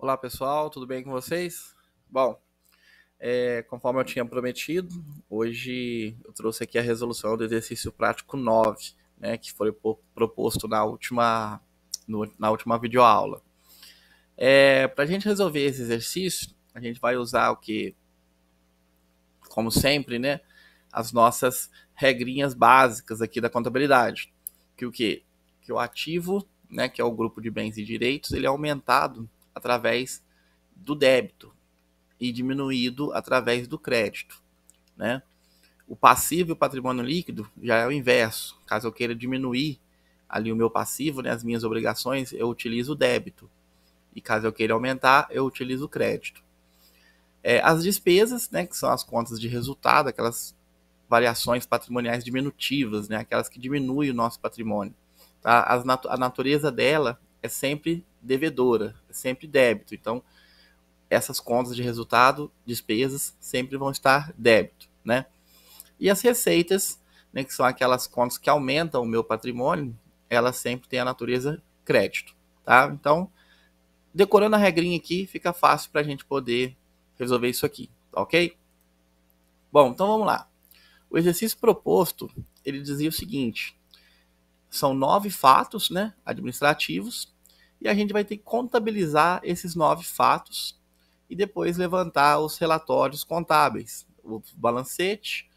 Olá pessoal, tudo bem com vocês? Bom, conforme eu tinha prometido, hoje eu trouxe aqui a resolução do exercício prático 9, né, que foi proposto na última videoaula. Para a gente resolver esse exercício, a gente vai usar o que, como sempre, né, as nossas regrinhas básicas aqui da contabilidade. Que o quê? Que o ativo, né, que é o grupo de bens e direitos, ele é aumentado através do débito e diminuído através do crédito, né? O passivo e o patrimônio líquido já é o inverso. Caso eu queira diminuir ali o meu passivo, né, as minhas obrigações, eu utilizo o débito. E caso eu queira aumentar, eu utilizo o crédito. As despesas, né, que são as contas de resultado, aquelas variações patrimoniais diminutivas, né, aquelas que diminuem o nosso patrimônio. Tá? A natureza dela é sempre devedora, é sempre débito. Então, essas contas de resultado, despesas, sempre vão estar débito, né? E as receitas, né, que são aquelas contas que aumentam o meu patrimônio, elas sempre têm a natureza crédito, tá? Então, decorando a regrinha aqui, fica fácil para a gente poder resolver isso aqui, tá ok? Bom, então vamos lá. O exercício proposto, ele dizia o seguinte, são 9 fatos, né, administrativos, e a gente vai ter que contabilizar esses 9 fatos e depois levantar os relatórios contábeis, o balancete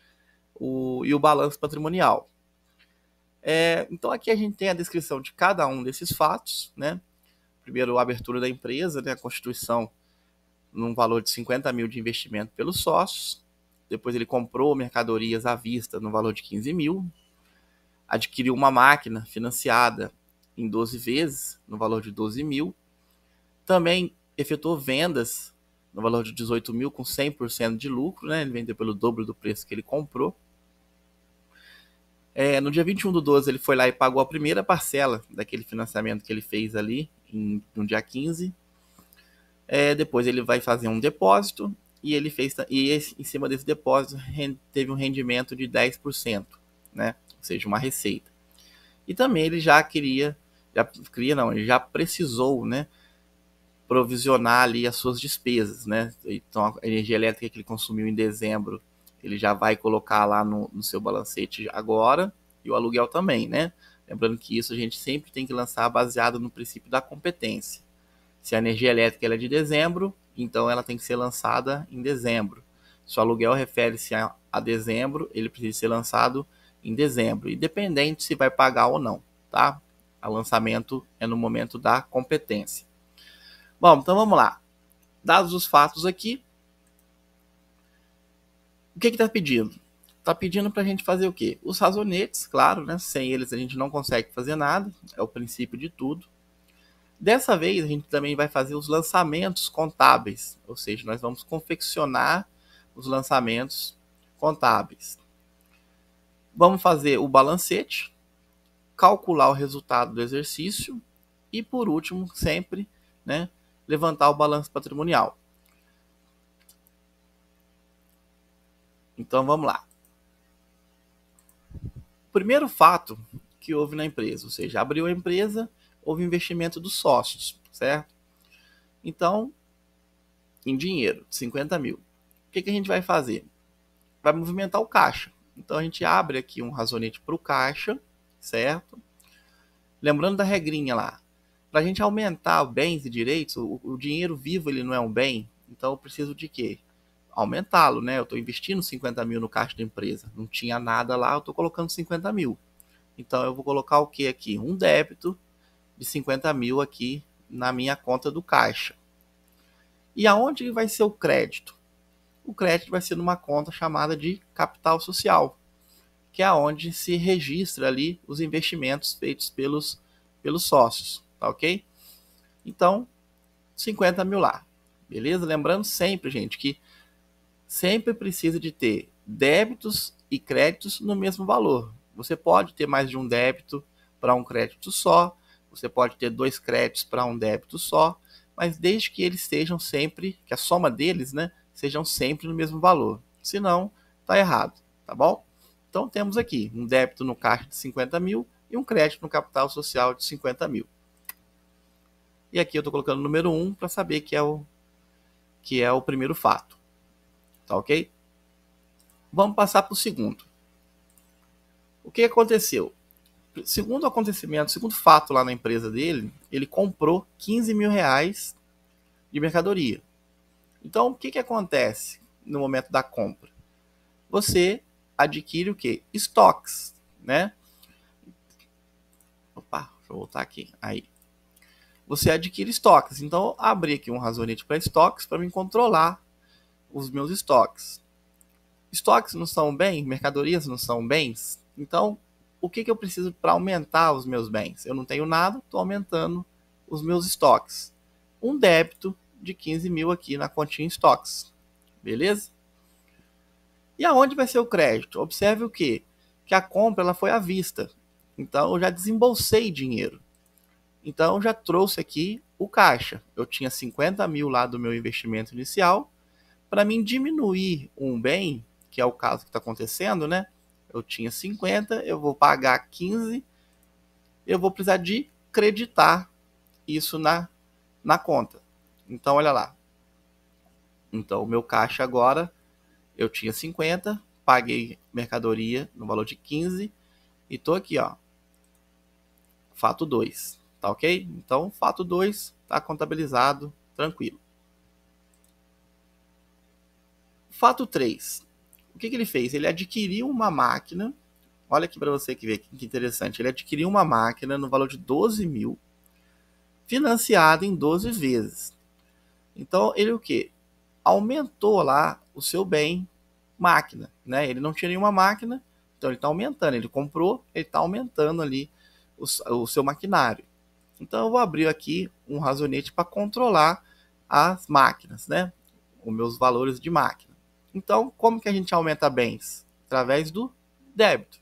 e o balanço patrimonial. Então aqui a gente tem a descrição de cada um desses fatos, né? Primeiro, a abertura da empresa, né? A constituição num valor de 50 mil de investimento pelos sócios. Depois ele comprou mercadorias à vista no valor de 15 mil. Adquiriu uma máquina financiada em 12 vezes no valor de 12 mil. Também efetuou vendas no valor de 18 mil com 100% de lucro, né? Ele vendeu pelo dobro do preço que ele comprou. No dia 21/12 ele foi lá e pagou a primeira parcela daquele financiamento que ele fez ali no dia 15. Depois ele vai fazer um depósito e ele fez em cima desse depósito teve um rendimento de 10%, né? Ou seja, uma receita. E também ele ele já precisou, né, provisionar ali as suas despesas, né? Então a energia elétrica que ele consumiu em dezembro, ele já vai colocar lá no seu balancete agora, e o aluguel também, né? Lembrando que isso a gente sempre tem que lançar baseado no princípio da competência. Se a energia elétrica ela é de dezembro, então ela tem que ser lançada em dezembro. Se o aluguel refere-se a dezembro, ele precisa ser lançado em dezembro, independente se vai pagar ou não, tá? O lançamento é no momento da competência. Bom, então vamos lá. Dados os fatos aqui, o que está pedindo? Está pedindo para a gente fazer o quê? Os razonetes, claro, né? Sem eles a gente não consegue fazer nada, é o princípio de tudo. Dessa vez a gente também vai fazer os lançamentos contábeis, ou seja, nós vamos confeccionar os lançamentos contábeis. Vamos fazer o balancete, calcular o resultado do exercício e, por último, sempre, né, levantar o balanço patrimonial. Então vamos lá. O primeiro fato que houve na empresa, ou seja, abriu a empresa, houve investimento dos sócios, certo? Então, em dinheiro, 50 mil. O que a gente vai fazer? Vai movimentar o caixa. Então a gente abre aqui um razonete para o caixa, certo? Lembrando da regrinha lá. Para a gente aumentar bens e direitos, o dinheiro vivo ele não é um bem, então eu preciso de quê? Aumentá-lo, né? Eu estou investindo 50 mil no caixa da empresa. Não tinha nada lá, eu estou colocando 50 mil. Então eu vou colocar o que aqui? Um débito de 50 mil aqui na minha conta do caixa. E aonde vai ser o crédito? O crédito vai ser numa conta chamada de capital social, que é onde se registra ali os investimentos feitos pelos sócios, tá ok? Então, 50 mil lá, beleza? Lembrando sempre, gente, que sempre precisa de ter débitos e créditos no mesmo valor. Você pode ter mais de um débito para um crédito só, você pode ter 2 créditos para um débito só, mas desde que eles sejam sempre, que a soma deles, né, sejam sempre no mesmo valor. Senão, tá errado, tá bom? Então temos aqui um débito no caixa de 50 mil e um crédito no capital social de 50 mil. E aqui eu estou colocando o número 1 para saber que é o primeiro fato. Tá ok? Vamos passar para o segundo. O que aconteceu? Segundo acontecimento, segundo fato lá na empresa dele, ele comprou 15 mil reais de mercadoria. Então, o que acontece no momento da compra? Você adquire o quê? Estoques, né? Opa, deixa eu voltar aqui. Aí. Você adquire estoques. Então, abri aqui um razonete para estoques para me controlar os meus estoques. Estoques não são bens, mercadorias não são bens. Então, o que eu preciso para aumentar os meus bens? Eu não tenho nada, estou aumentando os meus estoques. Um débito de 15 mil aqui na continha estoques. Beleza? E aonde vai ser o crédito? Observe o quê? Que a compra ela foi à vista. Então, eu já desembolsei dinheiro. Então, eu já trouxe aqui o caixa. Eu tinha 50 mil lá do meu investimento inicial. Para mim diminuir um bem, que é o caso que está acontecendo, né? Eu tinha 50, eu vou pagar 15, eu vou precisar de creditar isso na conta. Então, olha lá. Então, o meu caixa agora, eu tinha 50, paguei mercadoria no valor de 15 e tô aqui, ó. Fato 2, tá ok? Então, fato 2 tá contabilizado, tranquilo. Fato 3. O que ele fez? Ele adquiriu uma máquina. Olha aqui para você que vê que interessante. Ele adquiriu uma máquina no valor de 12 mil, financiada em 12 vezes. Então, ele o quê? Aumentou lá o seu bem máquina, né? Ele não tinha nenhuma máquina, então ele está aumentando. Ele comprou, ele está aumentando ali o seu maquinário. Então, eu vou abrir aqui um razonete para controlar as máquinas, né? Os meus valores de máquina. Então, como que a gente aumenta bens? Através do débito.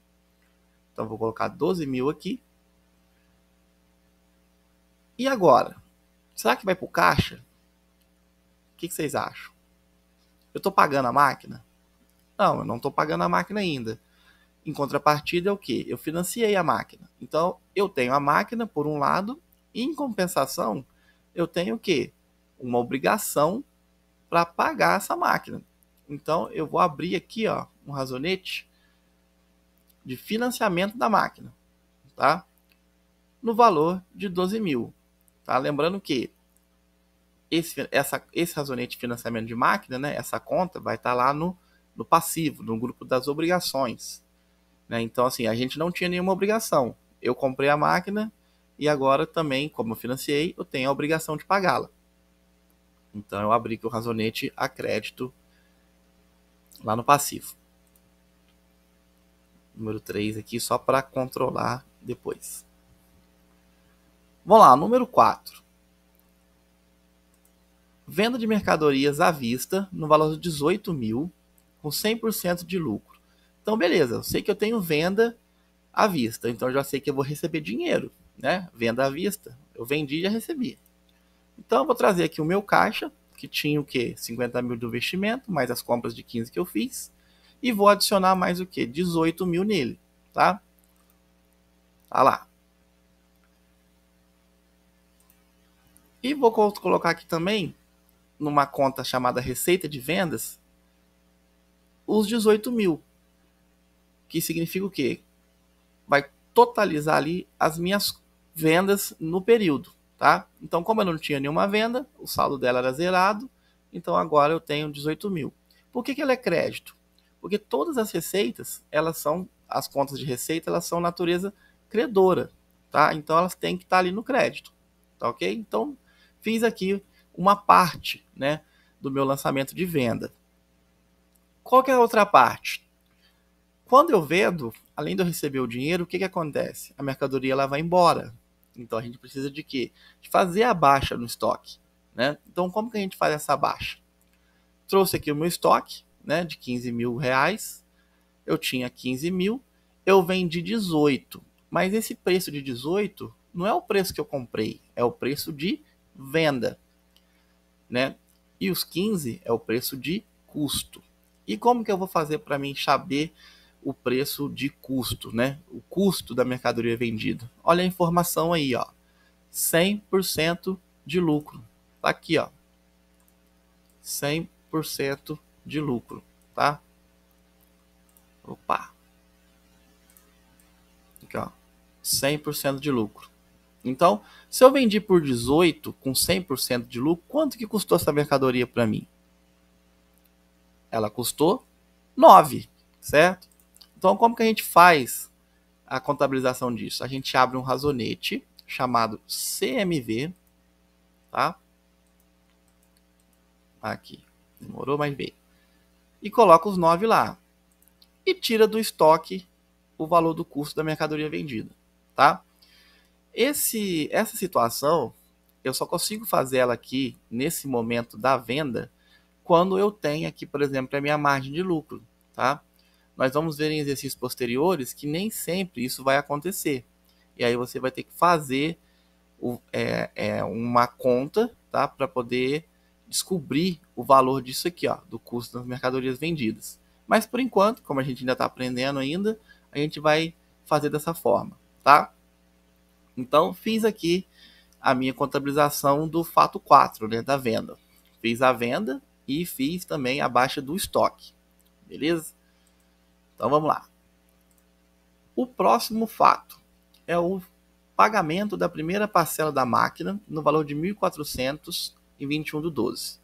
Então, vou colocar 12 mil aqui. E agora? Será que vai para o caixa? O que vocês acham? Eu estou pagando a máquina? Não, eu não estou pagando a máquina ainda. Em contrapartida é o quê? Eu financiei a máquina. Então, eu tenho a máquina por um lado e, em compensação, eu tenho o quê? Uma obrigação para pagar essa máquina. Então, eu vou abrir aqui, ó, um razonete de financiamento da máquina, tá? No valor de 12 mil. Tá? Lembrando que esse razonete de financiamento de máquina, né, essa conta vai estar lá no passivo, no grupo das obrigações. Né? Então, assim, a gente não tinha nenhuma obrigação. Eu comprei a máquina e agora também, como eu financiei, eu tenho a obrigação de pagá-la. Então, eu abri aqui o razonete a crédito lá no passivo. Número 3 aqui, só para controlar depois. Vamos lá, número 4. Venda de mercadorias à vista no valor de 18 mil, com 100% de lucro. Então, beleza, eu sei que eu tenho venda à vista, então eu já sei que eu vou receber dinheiro, né? Venda à vista, eu vendi e já recebi. Então, eu vou trazer aqui o meu caixa, que tinha o quê? 50 mil do investimento, mais as compras de 15 que eu fiz, e vou adicionar mais o quê? 18 mil nele, tá? Tá lá. E vou colocar aqui também, numa conta chamada Receita de Vendas, os 18 mil. Que significa o quê? Vai totalizar ali as minhas vendas no período, tá? Então, como eu não tinha nenhuma venda, o saldo dela era zerado, então agora eu tenho 18 mil. Por que ela é crédito? Porque todas as receitas, as contas de receita, elas são natureza credora, tá? Então, elas têm que estar ali no crédito, tá ok? Então, fiz aqui uma parte, né, do meu lançamento de venda. Qual que é a outra parte? Quando eu vendo, além de eu receber o dinheiro, o que acontece? A mercadoria ela vai embora. Então a gente precisa de quê? De fazer a baixa no estoque. Né? Então como que a gente faz essa baixa? Trouxe aqui o meu estoque, né, de 15 mil reais. Eu tinha 15 mil, eu vendi 18. Mas esse preço de 18 não é o preço que eu comprei, é o preço de venda. Né? E os 15 é o preço de custo. E como que eu vou fazer para mim saber o preço de custo, né? O custo da mercadoria vendida. Olha a informação aí, ó. 100% de lucro. Tá aqui, ó. 100% de lucro, tá? Opa. Aqui, ó. 100% de lucro. Então, se eu vendi por 18 com 100% de lucro, quanto que custou essa mercadoria para mim? Ela custou 9, certo? Então, como que a gente faz a contabilização disso? A gente abre um razonete chamado CMV, tá? Aqui, demorou, mas veio. E coloca os 9 lá. E tira do estoque o valor do custo da mercadoria vendida, tá? Essa situação, eu só consigo fazer ela aqui, nesse momento da venda, quando eu tenho aqui, por exemplo, a minha margem de lucro, tá? Nós vamos ver em exercícios posteriores que nem sempre isso vai acontecer. E aí você vai ter que fazer uma conta, tá? Para poder descobrir o valor disso aqui, ó, do custo das mercadorias vendidas. Mas por enquanto, como a gente ainda está aprendendo ainda, a gente vai fazer dessa forma, tá? Então, fiz aqui a minha contabilização do fato 4, né, da venda. Fiz a venda e fiz também a baixa do estoque. Beleza? Então, vamos lá. O próximo fato é o pagamento da primeira parcela da máquina no valor de 1.400 em 21 do 12.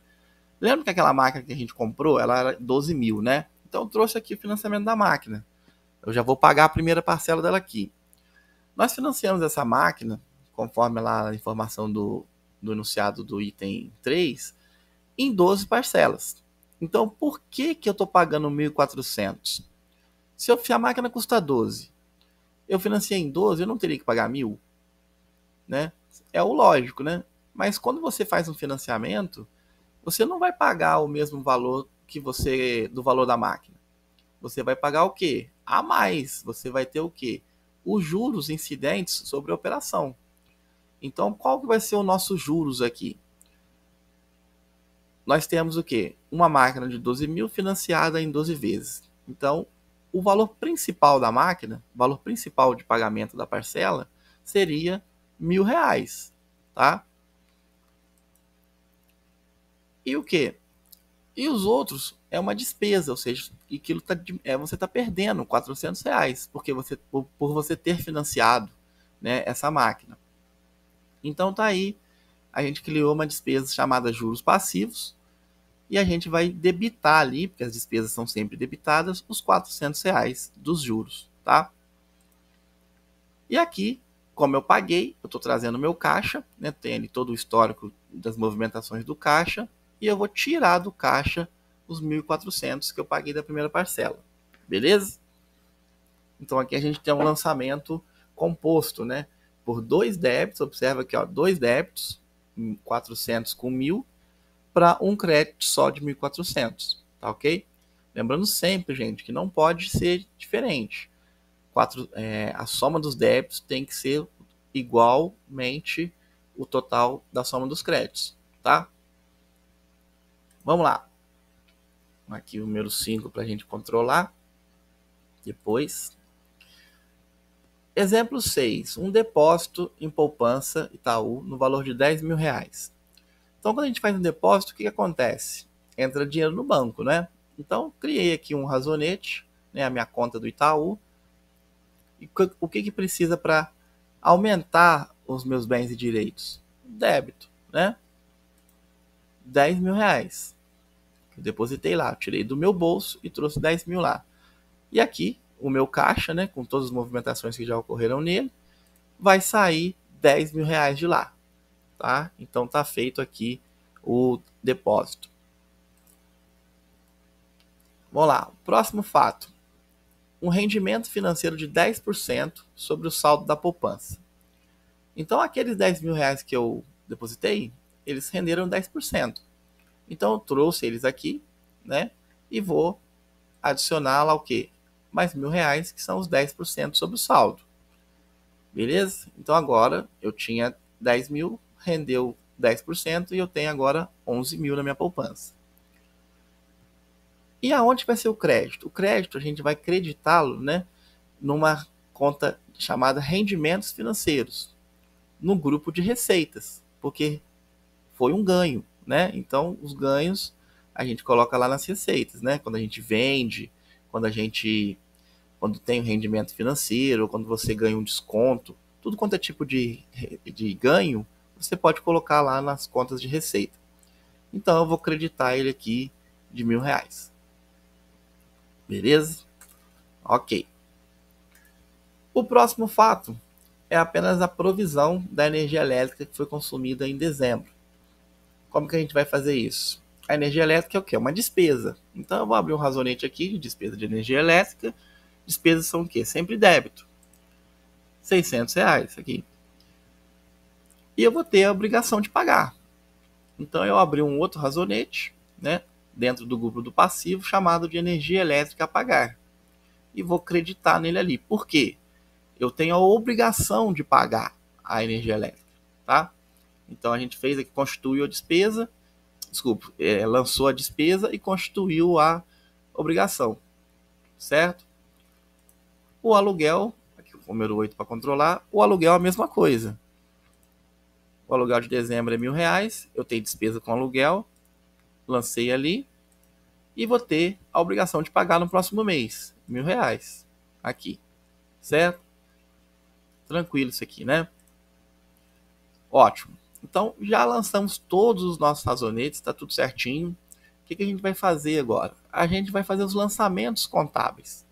Lembra que aquela máquina que a gente comprou, ela era 12 mil, né? Então, eu trouxe aqui o financiamento da máquina. Eu já vou pagar a primeira parcela dela aqui. Nós financiamos essa máquina, conforme lá a informação do enunciado do item 3, em 12 parcelas. Então, por que eu estou pagando 1.400? Se a máquina custa 12, eu financiei em 12, eu não teria que pagar 1.000? Né? É o lógico, né? Mas quando você faz um financiamento, você não vai pagar o mesmo valor do valor da máquina. Você vai pagar o quê? A mais. Você vai ter o quê? Os juros incidentes sobre a operação. Então, qual que vai ser o nosso juros aqui? Nós temos o quê? Uma máquina de 12 mil financiada em 12 vezes. Então, o valor principal da máquina, o valor principal de pagamento da parcela, seria R$1.000, tá? E o quê? E os outros é uma despesa, ou seja, aquilo você está perdendo R$400, porque por você ter financiado, né, essa máquina. Então tá aí, a gente criou uma despesa chamada juros passivos e a gente vai debitar ali, porque as despesas são sempre debitadas, os R$400 dos juros, tá? E aqui, como eu paguei, eu estou trazendo meu caixa, né, tem ali todo o histórico das movimentações do caixa, e eu vou tirar do caixa os 1.400 que eu paguei da primeira parcela. Beleza? Então aqui a gente tem um lançamento composto, né? Por 2 débitos, observa aqui, ó, 2 débitos, 400 com 1.000, para um crédito só de 1.400, tá ok? Lembrando sempre, gente, que não pode ser diferente. A soma dos débitos tem que ser igualmente o total da soma dos créditos, tá? Vamos lá. Aqui o número 5 para a gente controlar. Depois. Exemplo 6. Um depósito em poupança Itaú no valor de R$10.000. Então, quando a gente faz um depósito, o que acontece? Entra dinheiro no banco, né? Então, criei aqui um razonete, né, a minha conta do Itaú. E o que precisa para aumentar os meus bens e direitos? Débito, né? R$10.000. Eu depositei lá, tirei do meu bolso e trouxe 10 mil lá. E aqui, o meu caixa, né, com todas as movimentações que já ocorreram nele, vai sair R$10.000 de lá, tá? Então tá feito aqui o depósito. Vamos lá, próximo fato. Um rendimento financeiro de 10% sobre o saldo da poupança. Então aqueles R$10.000 que eu depositei, eles renderam 10%. Então eu trouxe eles aqui, né, e vou adicionar lá o quê? Mais R$1.000, que são os 10% sobre o saldo. Beleza? Então agora eu tinha 10 mil, rendeu 10% e eu tenho agora 11 mil na minha poupança. E aonde vai ser o crédito? O crédito a gente vai creditá-lo, né, numa conta chamada rendimentos financeiros, no grupo de receitas, porque foi um ganho, né? Então, os ganhos a gente coloca lá nas receitas, né? Quando a gente vende, quando tem um rendimento financeiro, quando você ganha um desconto, tudo quanto é tipo de ganho, você pode colocar lá nas contas de receita. Então, eu vou acreditar ele aqui de R$1.000. Beleza? Ok. O próximo fato é apenas a provisão da energia elétrica que foi consumida em dezembro. Como que a gente vai fazer isso? A energia elétrica é o quê? Uma despesa. Então eu vou abrir um razonete aqui de despesa de energia elétrica. Despesas são o quê? Sempre débito. R$600 aqui. E eu vou ter a obrigação de pagar. Então eu abri um outro razonete, né, dentro do grupo do passivo, chamado de energia elétrica a pagar. E vou acreditar nele ali. Por quê? Eu tenho a obrigação de pagar a energia elétrica, tá? Então a gente fez aqui, constituiu a despesa, lançou a despesa e constituiu a obrigação, certo? O aluguel, aqui o número 8 para controlar, o aluguel é a mesma coisa. O aluguel de dezembro é R$1.000, eu tenho despesa com aluguel, lancei ali e vou ter a obrigação de pagar no próximo mês, R$1.000, aqui, certo? Tranquilo isso aqui, né? Ótimo. Então, já lançamos todos os nossos razonetes, está tudo certinho. O que a gente vai fazer agora? A gente vai fazer os lançamentos contábeis.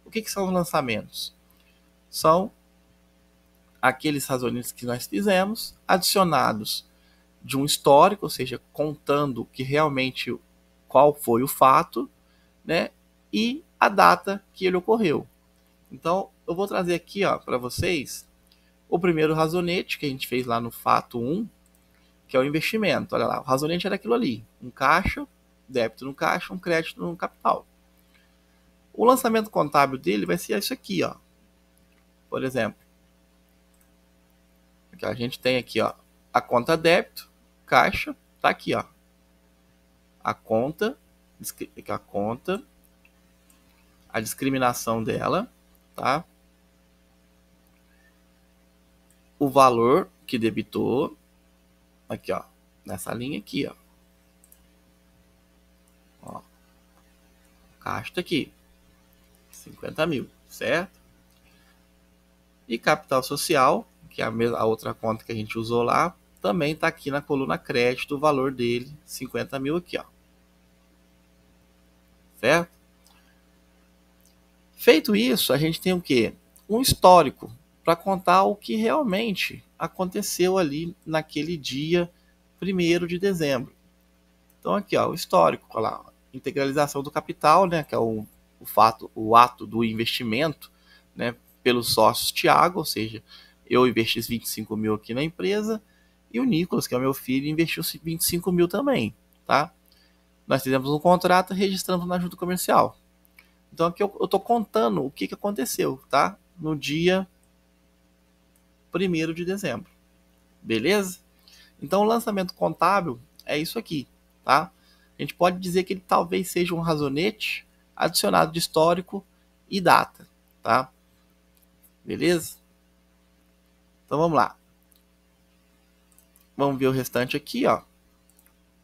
O que são os lançamentos? São aqueles razonetes que nós fizemos, adicionados de um histórico, ou seja, contando que realmente qual foi o fato, né? E a data que ele ocorreu. Então, eu vou trazer aqui para vocês o primeiro razonete que a gente fez lá no fato 1, que é o investimento. Olha lá, o razonete era aquilo ali, um caixa, débito no caixa, um crédito no capital. O lançamento contábil dele vai ser isso aqui, ó. Por exemplo, a gente tem aqui, ó, a conta débito, caixa, tá aqui, ó. A conta, a discriminação dela, tá? O valor que debitou, aqui, ó, nessa linha aqui, ó. Ó, caixa tá aqui, 50 mil, certo? E capital social, que é a outra conta que a gente usou lá, também está aqui na coluna crédito, o valor dele, 50 mil aqui, ó. Certo? Feito isso, a gente tem o quê? Um histórico para contar o que realmente aconteceu ali naquele dia 1º de dezembro. Então aqui, ó, o histórico, olha lá, integralização do capital, né, que é o ato do investimento, né, pelos sócios Tiago, ou seja, eu investi 25 mil aqui na empresa e o Nicolas, que é o meu filho, investiu 25 mil também, tá? Nós fizemos um contrato e registramos na junta comercial. Então aqui eu estou contando o que aconteceu, tá? No dia 1º de dezembro. Beleza? Então o lançamento contábil é isso aqui, tá? A gente pode dizer que ele talvez seja um razonete adicionado de histórico e data, tá? Beleza? Então vamos lá. Vamos ver o restante aqui, ó.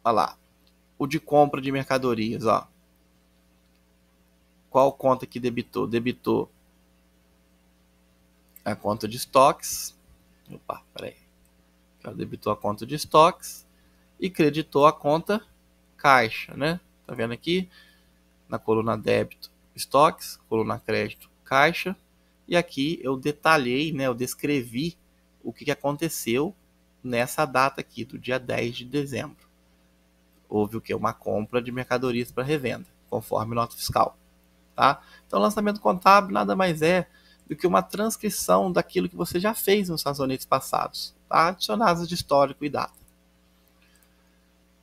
Olha lá. O de compra de mercadorias, ó. Qual conta que debitou? Debitou a conta de estoques. Opa, peraí. Debitou a conta de estoques e creditou a conta caixa, né? Tá vendo aqui? Na coluna débito, estoques, coluna crédito, caixa. E aqui eu detalhei, né? Eu descrevi o que aconteceu nessa data aqui, do dia 10 de dezembro. Houve o que? Uma compra de mercadorias para revenda, conforme nota fiscal. Tá? Então, o lançamento contábil nada mais é do que uma transcrição daquilo que você já fez nos razonetes passados, tá? Adicionados de histórico e data.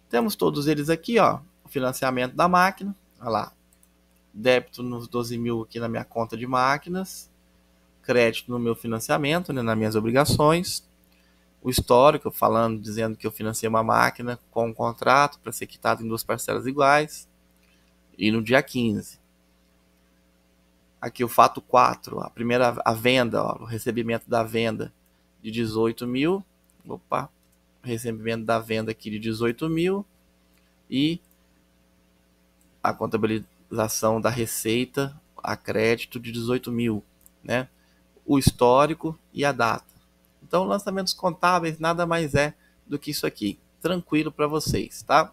Temos todos eles aqui, ó. O financiamento da máquina, olha lá. Débito nos 12 mil aqui na minha conta de máquinas. Crédito no meu financiamento, né, nas minhas obrigações. O histórico, dizendo que eu financei uma máquina com um contrato para ser quitado em 2 parcelas iguais. E no dia 15. Aqui o fato 4, a venda, ó, o recebimento da venda de 18 mil. Opa, recebimento da venda aqui de 18 mil e a contabilização da receita a crédito de 18 mil, né? O histórico e a data. Então, lançamentos contábeis nada mais é do que isso aqui. Tranquilo para vocês, tá?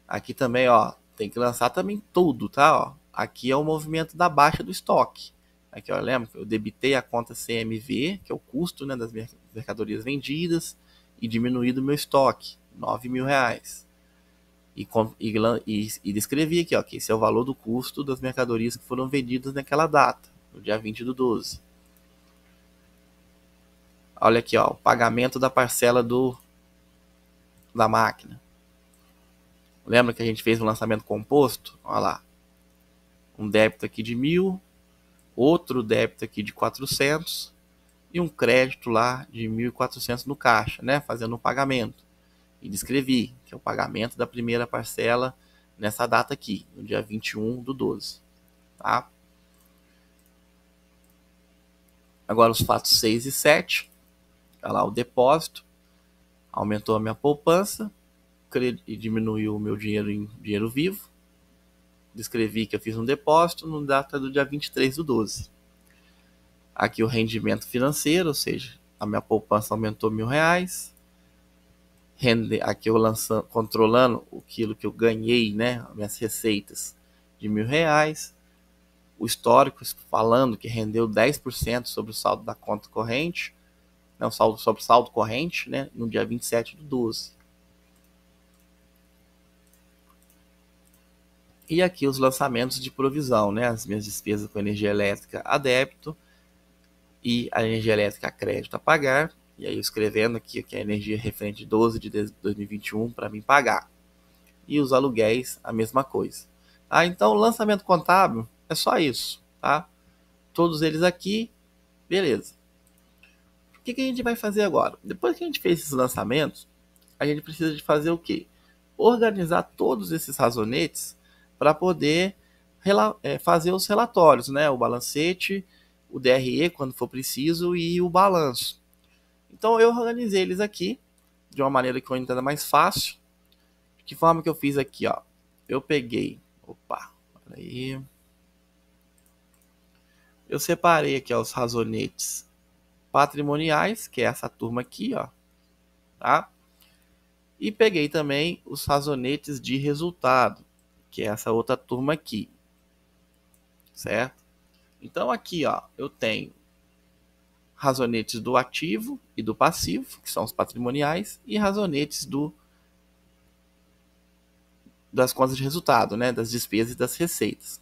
Aqui também, ó, tem que lançar também tudo, tá? Ó, aqui é o movimento da baixa do estoque. Aqui, ó, lembra que eu debitei a conta CMV, que é o custo, né, das mercadorias vendidas, e diminuído o meu estoque, R$9.000. E descrevi aqui, ó, que esse é o valor do custo das mercadorias que foram vendidas naquela data, no dia 20/12. Olha aqui, ó, o pagamento da parcela da máquina. Lembra que a gente fez um lançamento composto? Olha lá. Um débito aqui de 1.000, outro débito aqui de 400 e um crédito lá de 1.400 no caixa, né? Fazendo um pagamento. E descrevi que é o pagamento da primeira parcela nessa data aqui, no dia 21/12. Tá? Agora os fatos 6 e 7. Olha lá o depósito. Aumentou a minha poupança e diminuiu o meu dinheiro em dinheiro vivo. Descrevi que eu fiz um depósito no data do dia 23/12. Aqui o rendimento financeiro, ou seja, a minha poupança aumentou R$1.000. Aqui eu controlando aquilo que eu ganhei, né, minhas receitas de R$1.000. O histórico falando que rendeu 10% sobre o saldo da conta corrente, não, sobre o saldo corrente, né, no dia 27/12. E aqui os lançamentos de provisão, né, as minhas despesas com energia elétrica a débito e a energia elétrica a crédito a pagar. E aí eu escrevendo aqui que a energia referente de 12 de 2021 para mim pagar. E os aluguéis, a mesma coisa. Então, o lançamento contábil é só isso, tá? Todos eles aqui, beleza. O que a gente vai fazer agora? Depois que a gente fez esses lançamentos, a gente precisa de fazer o quê? Organizar todos esses razonetes para poder fazer os relatórios, né? O balancete, o DRE quando for preciso e o balanço. Então eu organizei eles aqui de uma maneira que eu entenda mais fácil. De que forma que eu fiz aqui, ó? Eu peguei, aí. Eu separei aqui, ó, os razonetes patrimoniais, que é essa turma aqui, ó, tá? E peguei também os razonetes de resultado, que é essa outra turma aqui, certo? Então aqui, ó, eu tenho razonetes do ativo e do passivo, que são os patrimoniais, e razonetes das contas de resultado, né, das despesas e das receitas.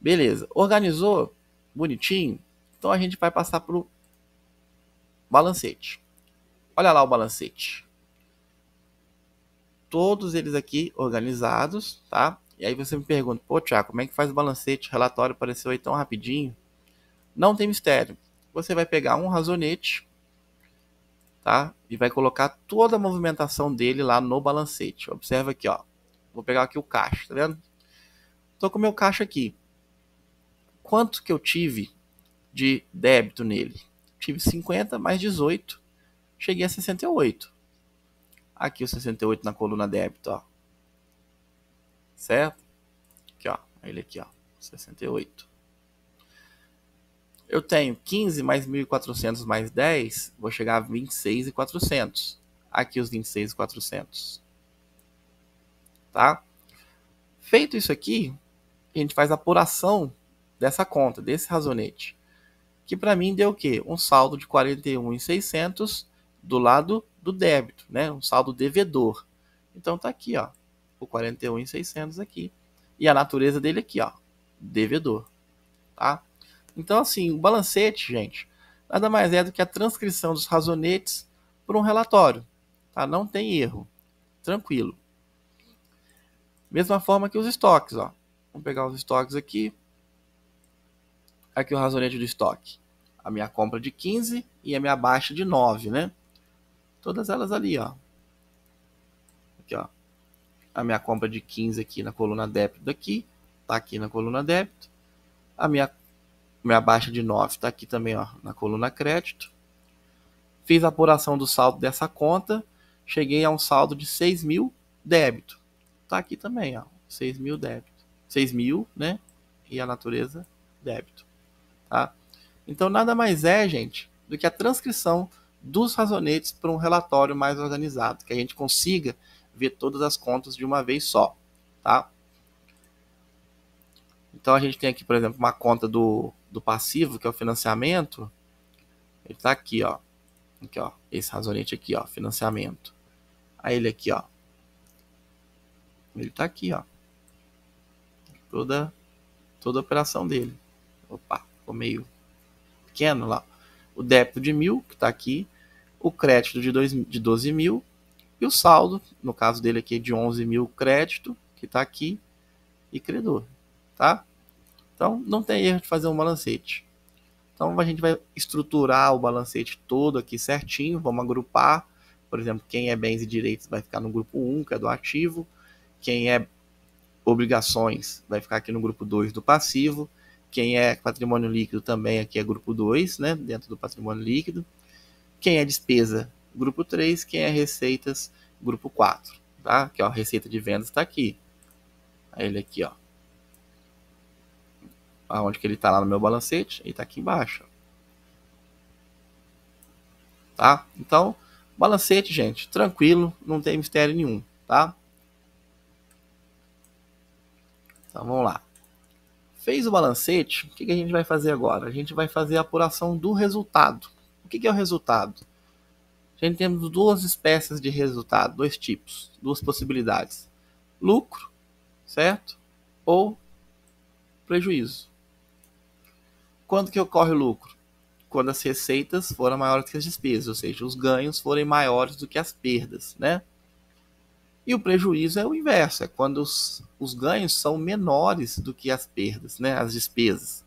Beleza, organizou bonitinho? Então a gente vai passar para o balancete. Olha lá o balancete. Todos eles aqui organizados, tá? E aí você me pergunta, pô, Thiago, como é que faz o balancete? O relatório apareceu aí tão rapidinho. Não tem mistério. Você vai pegar um razonete, tá? E vai colocar toda a movimentação dele lá no balancete. Observa aqui, ó. Vou pegar aqui o caixa, tá vendo? Tô com o meu caixa aqui. Quanto que eu tive de débito nele? Tive 50 mais 18. Cheguei a 68. Aqui o 68 na coluna débito, ó. Certo? Aqui, ó. Ele aqui, ó. 68. Eu tenho 15 mais 1.400 mais 10, vou chegar a 26.400. Aqui os 26.400. Tá? Feito isso aqui, a gente faz a apuração dessa conta, desse razonete. Que para mim deu o quê? Um saldo de 41.600 do lado do débito, né? Um saldo devedor. Então tá aqui, ó, o 41.600 aqui. E a natureza dele aqui, ó, devedor, tá? Então assim, o balancete, gente, nada mais é do que a transcrição dos razonetes para um relatório, tá? Não tem erro, tranquilo. Mesma forma que os estoques, ó. Vamos pegar os estoques aqui. Aqui o razonete do estoque. A minha compra de 15 e a minha baixa de 9, né? Todas elas ali, ó. Aqui, ó. A minha compra de 15 aqui na coluna débito daqui. Tá aqui na coluna débito. A minha baixa de 9 tá aqui também, ó, na coluna crédito. Fiz a apuração do saldo dessa conta, cheguei a um saldo de 6.000 débito. Tá aqui também, ó, 6.000 débito. 6.000, né? E a natureza débito, tá? Então nada mais é, gente, do que a transcrição dos razonetes para um relatório mais organizado, que a gente consiga ver todas as contas de uma vez só, tá? Então a gente tem aqui, por exemplo, uma conta do passivo, que é o financiamento. Ele está aqui, ó. Aqui, ó. Esse razonete aqui, ó. Financiamento. Aí ele aqui, ó. Ele está aqui, ó. Toda a operação dele. Opa, ficou meio pequeno lá. O débito de 1.000, que está aqui. O crédito de 12.000. E o saldo, no caso dele aqui, de 11.000 crédito, que está aqui. E credor, tá? Então, não tem erro de fazer um balancete. Então, a gente vai estruturar o balancete todo aqui certinho. Vamos agrupar. Por exemplo, quem é bens e direitos vai ficar no grupo 1, que é do ativo. Quem é obrigações vai ficar aqui no grupo 2 do passivo. Quem é patrimônio líquido também aqui é grupo 2, né, dentro do patrimônio líquido. Quem é despesa, grupo 3. Quem é receitas, grupo 4. Tá? Que, ó, receita de vendas está aqui. Aí ele aqui, ó. Aonde que ele está lá no meu balancete? Ele está aqui embaixo. Tá? Então, balancete, gente, tranquilo, não tem mistério nenhum, tá? Então, vamos lá. Fez o balancete, o que a gente vai fazer agora? A gente vai fazer a apuração do resultado. O que é o resultado? A gente tem duas espécies de resultado, dois tipos, duas possibilidades. Lucro, certo? Ou prejuízo. Quando que ocorre o lucro? Quando as receitas forem maiores que as despesas, ou seja, os ganhos forem maiores do que as perdas, né? E o prejuízo é o inverso, é quando os ganhos são menores do que as perdas, né, as despesas.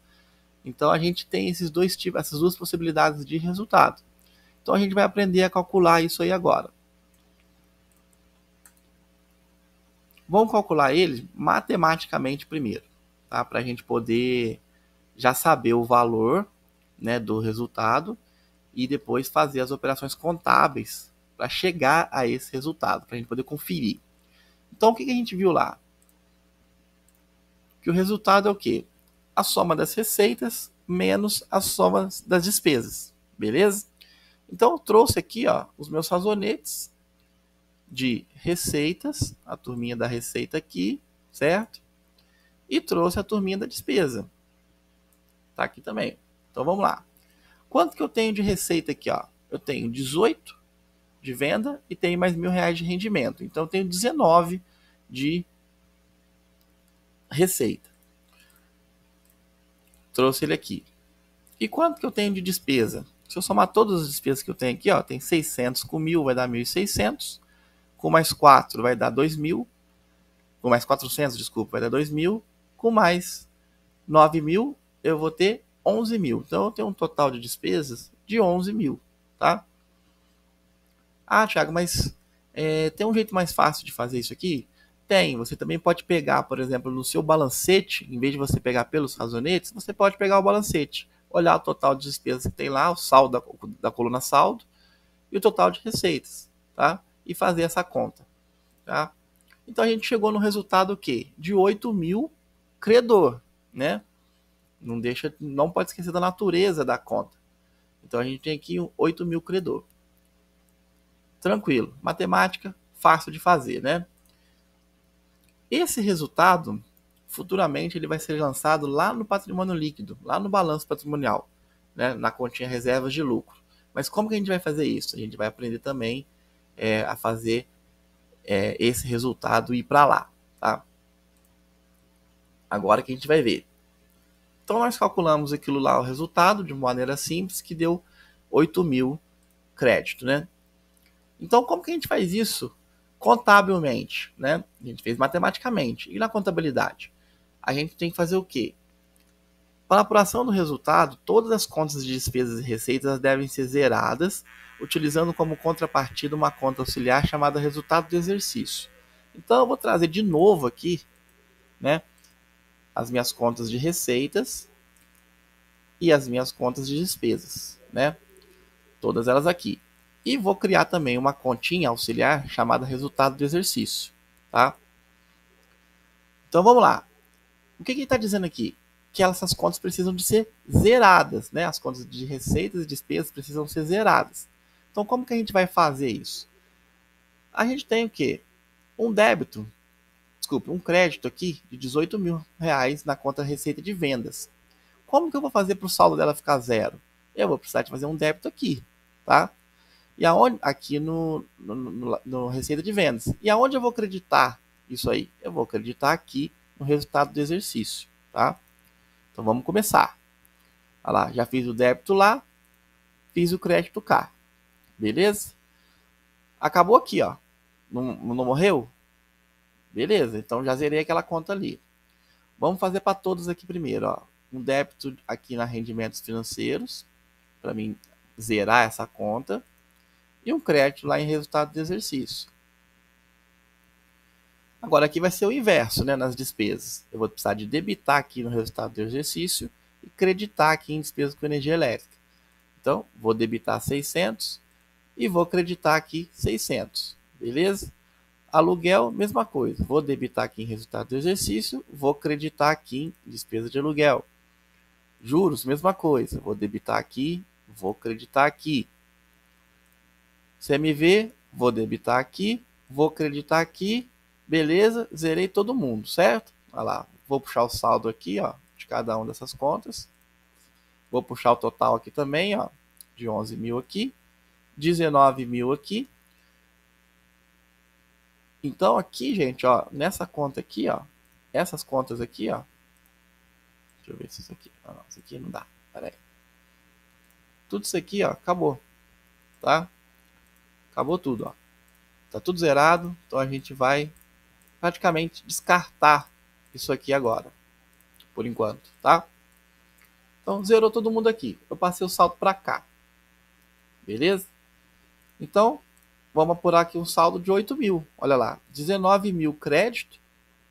Então a gente tem esses dois tipos, essas duas possibilidades de resultado. Então a gente vai aprender a calcular isso aí agora. Vamos calcular ele matematicamente primeiro, tá? Para a gente poder já saber o valor, né, do resultado e depois fazer as operações contábeis para chegar a esse resultado, para a gente poder conferir. Então o que a gente viu lá? Que o resultado é o quê? A soma das receitas menos a soma das despesas, beleza? Então eu trouxe aqui, ó, os meus razonetes de receitas, a turminha da receita aqui, certo? E trouxe a turminha da despesa. Tá aqui também. Então vamos lá. Quanto que eu tenho de receita aqui, ó? Eu tenho 18 de venda e tenho mais R$1.000 de rendimento. Então eu tenho 19 de receita. Trouxe ele aqui. E quanto que eu tenho de despesa? Se eu somar todas as despesas que eu tenho aqui, ó, tem 600 com 1.000 vai dar 1.600. Com mais 4 vai dar 2.000. Com mais 400, desculpa, vai dar 2.000. Com mais 9.000 eu vou ter 11.000. Então eu tenho um total de despesas de 11.000, tá? Ah, Thiago, mas tem um jeito mais fácil de fazer isso aqui? Tem. Você também pode pegar, por exemplo, no seu balancete, em vez de você pegar pelos razonetes, você pode pegar o balancete, olhar o total de despesas que tem lá, o saldo da coluna saldo e o total de receitas, tá? E fazer essa conta, tá? Então a gente chegou no resultado o quê? De 8.000 credor, né? Não pode esquecer da natureza da conta. Então a gente tem aqui 8.000 credor. Tranquilo. Matemática, fácil de fazer, né? Esse resultado, futuramente, ele vai ser lançado lá no patrimônio líquido, lá no balanço patrimonial, né? Na continha reservas de lucro. Mas como que a gente vai fazer isso? A gente vai aprender também a fazer esse resultado ir para lá, tá? Agora que a gente vai ver. Então nós calculamos aquilo lá, o resultado, de maneira simples, que deu 8.000 crédito, né? Então como que a gente faz isso contabilmente, né? A gente fez matematicamente. E na contabilidade? A gente tem que fazer o quê? Para a apuração do resultado, todas as contas de despesas e receitas devem ser zeradas, utilizando como contrapartida uma conta auxiliar chamada resultado do exercício. Então eu vou trazer de novo aqui, né, as minhas contas de receitas e as minhas contas de despesas, né? Todas elas aqui. E vou criar também uma continha auxiliar chamada resultado do exercício, tá? Então vamos lá. O que ele está dizendo aqui? Que essas contas precisam de ser zeradas, né? As contas de receitas e despesas precisam ser zeradas. Então como que a gente vai fazer isso? A gente tem o quê? Um crédito aqui de R$18.000 na conta receita de vendas. Como que eu vou fazer para o saldo dela ficar zero? Eu vou precisar de fazer um débito aqui, tá? E aonde? Aqui no receita de vendas. E aonde eu vou acreditar isso aí? Eu vou acreditar aqui no resultado do exercício, tá? Então vamos começar. Olha lá, já fiz o débito lá, fiz o crédito cá. Beleza? Acabou aqui, ó. Não morreu? Beleza, então já zerei aquela conta ali. Vamos fazer para todos aqui primeiro, ó. Um débito aqui na rendimentos financeiros, para mim zerar essa conta. E um crédito lá em resultado do exercício. Agora aqui vai ser o inverso, né, nas despesas. Eu vou precisar de debitar aqui no resultado do exercício e creditar aqui em despesas com energia elétrica. Então, vou debitar 600 e vou creditar aqui 600, beleza? Aluguel, mesma coisa. Vou debitar aqui em resultado do exercício, vou creditar aqui em despesa de aluguel. Juros, mesma coisa. Vou debitar aqui, vou creditar aqui. CMV, vou debitar aqui, vou creditar aqui, beleza, zerei todo mundo, certo? Olha lá, vou puxar o saldo aqui, ó, de cada uma dessas contas. Vou puxar o total aqui também, ó, de 11.000 aqui, 19.000 aqui. Então aqui, gente, ó, nessa conta aqui, ó, essas contas aqui, ó, deixa eu ver se isso aqui, não, isso aqui não dá, peraí. Tudo isso aqui, ó, acabou, tá? Acabou tudo, ó. Tá tudo zerado, então a gente vai praticamente descartar isso aqui agora, por enquanto, tá? Então zerou todo mundo aqui. Eu passei o saldo para cá, beleza? Então vamos apurar aqui um saldo de 8.000. Olha lá, 19.000 crédito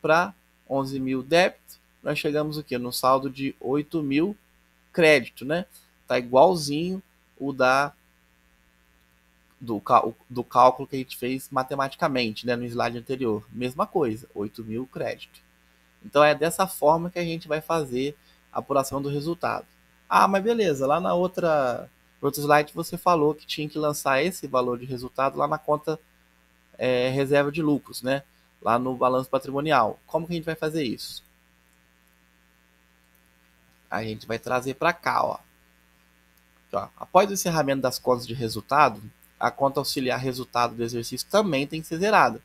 para 11.000 débito. Nós chegamos aqui no saldo de 8.000 crédito, né? Tá igualzinho o do cálculo que a gente fez matematicamente, né, no slide anterior. Mesma coisa, 8.000 crédito. Então é dessa forma que a gente vai fazer a apuração do resultado. Ah, mas beleza, lá no outro slide você falou que tinha que lançar esse valor de resultado lá na conta reserva de lucros, né? Lá no balanço patrimonial. Como que a gente vai fazer isso? A gente vai trazer para cá, ó. Após o encerramento das contas de resultado, a conta auxiliar resultado do exercício também tem que ser zerada,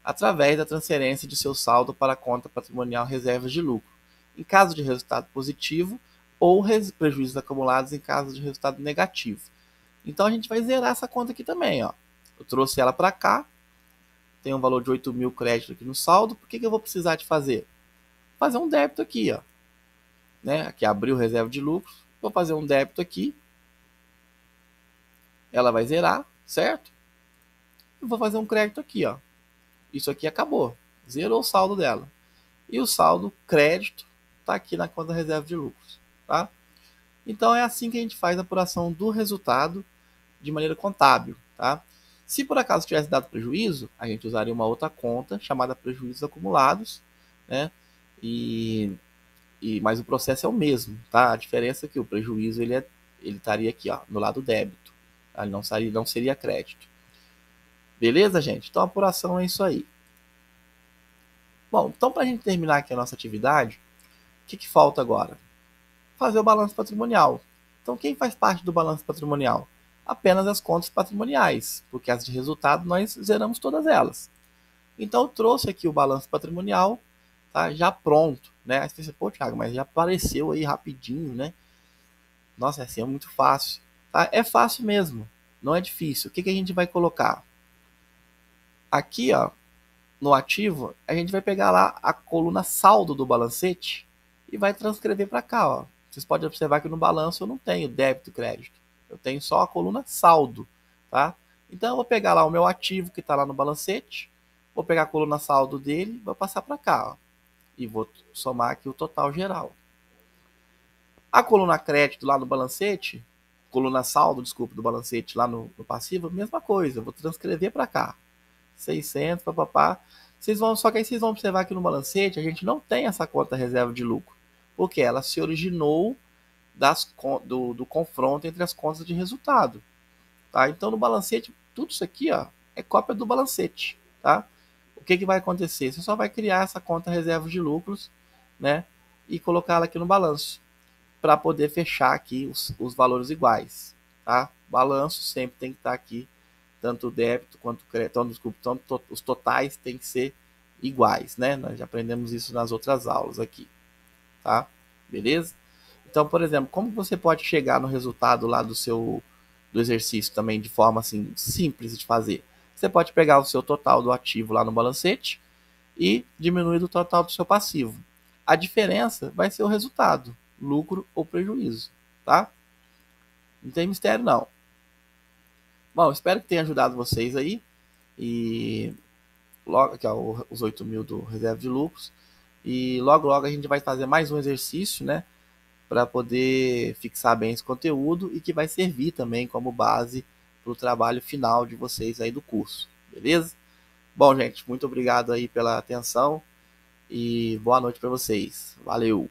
através da transferência de seu saldo para a conta patrimonial reservas de lucro, em caso de resultado positivo, ou prejuízos acumulados em caso de resultado negativo. Então a gente vai zerar essa conta aqui também, ó. Eu trouxe ela para cá, tem um valor de 8.000 crédito aqui no saldo. Por que eu vou precisar de fazer? Fazer um débito aqui, ó. Né? Aqui abriu reserva de lucros, vou fazer um débito aqui. Ela vai zerar, certo? E vou fazer um crédito aqui, ó. Isso aqui acabou, zerou o saldo dela. E o saldo crédito está aqui na conta reserva de lucros, tá? Então é assim que a gente faz a apuração do resultado de maneira contábil, tá? Se por acaso tivesse dado prejuízo, a gente usaria uma outra conta chamada prejuízos acumulados, né? Mas o processo é o mesmo, tá? A diferença é que o prejuízo ele estaria aqui, ó, no lado débito, tá? Ele não seria crédito. Beleza, gente? Então a apuração é isso aí. Bom, então para a gente terminar aqui a nossa atividade, o que falta agora? Fazer o balanço patrimonial. Então quem faz parte do balanço patrimonial? Apenas as contas patrimoniais, porque as de resultado nós zeramos todas elas. Então eu trouxe aqui o balanço patrimonial, tá, já pronto, né? Aí você pensa, pô, Thiago, mas já apareceu aí rapidinho, né? Nossa, assim é muito fácil. Tá? É fácil mesmo, não é difícil. O que a gente vai colocar? Aqui, ó, no ativo, a gente vai pegar lá a coluna saldo do balancete e vai transcrever para cá, ó. Vocês podem observar que no balanço eu não tenho débito e crédito. Eu tenho só a coluna saldo, tá? Então eu vou pegar lá o meu ativo que está lá no balancete, vou pegar a coluna saldo dele, vou passar para cá, ó, e vou somar aqui o total geral. A coluna crédito lá no balancete, coluna saldo, desculpa, do balancete lá no passivo, mesma coisa, eu vou transcrever para cá. 600, papapá. Só que aí vocês vão observar que no balancete a gente não tem essa conta reserva de lucro, porque ela se originou do confronto entre as contas de resultado. Tá? Então no balancete, tudo isso aqui ó, é cópia do balancete. Tá? O que vai acontecer? Você só vai criar essa conta reserva de lucros, né, e colocá-la aqui no balanço, para poder fechar aqui os valores iguais. Tá? Balanço sempre tem que estar aqui, tanto o débito quanto o crédito, desculpa, tanto os totais tem que ser iguais, né? Nós já aprendemos isso nas outras aulas aqui, tá? Beleza? Então, por exemplo, como você pode chegar no resultado lá do exercício também de forma assim simples de fazer? Você pode pegar o seu total do ativo lá no balancete e diminuir do total do seu passivo. A diferença vai ser o resultado, lucro ou prejuízo, tá? Não tem mistério não. Bom, espero que tenha ajudado vocês aí. E logo aqui ó, os 8 mil do reserva de lucros. E logo a gente vai fazer mais um exercício, né? Para poder fixar bem esse conteúdo e que vai servir também como base para o trabalho final de vocês aí do curso, beleza? Bom, gente, muito obrigado aí pela atenção e boa noite para vocês. Valeu!